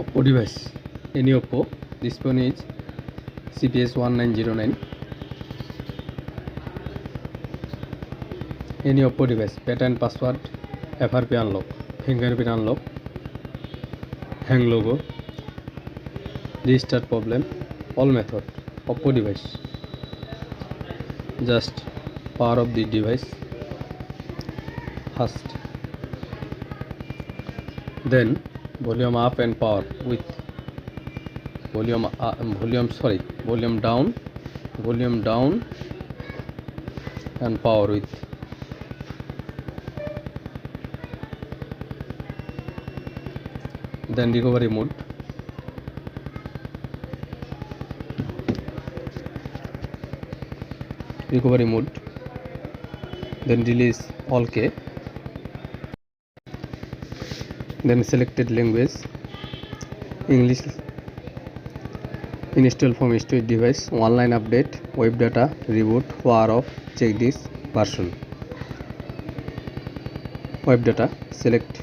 Oppo device. Any Oppo. This phone is CPS 1909. Any Oppo device. Pattern password. FRP unlock. Fingerprint unlock. Hang logo. Restart problem. All method. Oppo device. Just power of the device first. Then volume up and power with volume down and power with then recovery mode. Then release all K. Then selected language English. Install from storage device. Online update. Web data reboot. Power off. Check this version. Web data select.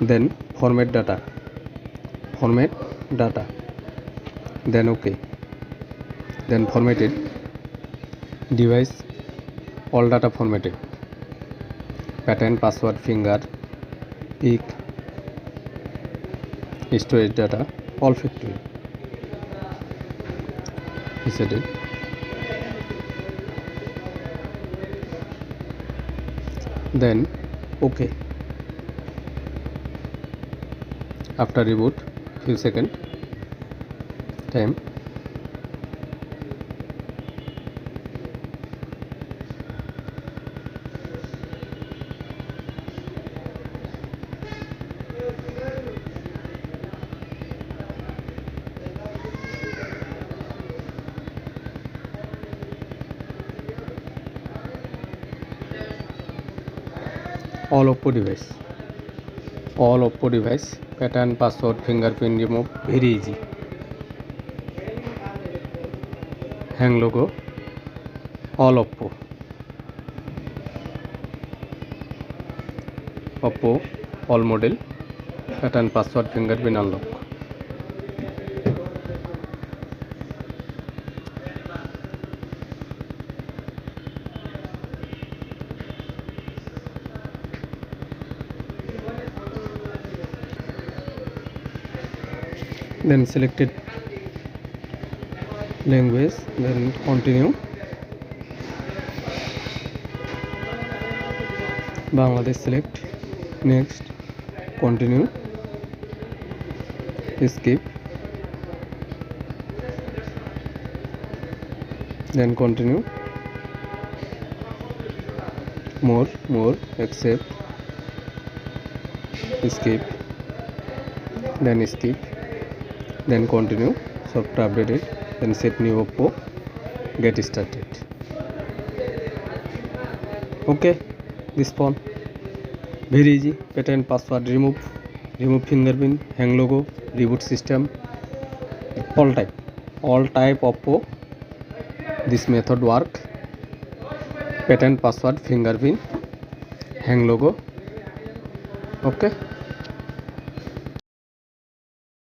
Then format data. Then OK. Then formatted device. All data formatted. Pattern password finger pick storage data all factory resetted. Then OK. After reboot few second time. All Oppo device pattern password fingerprint remove very easy. Hang logo all Oppo all model pattern password fingerprint unlock. Then selected language, then continue. Bangladesh select. Next continue. Skip. Then continue. More accept. Skip. Then skip. Then continue. Software updated. Then set new Oppo. Get started. Okay. This phone very easy. Pattern password remove fingerprint, hang logo, reboot system, all type Oppo. This method work. Pattern password fingerprint, hang logo. Okay.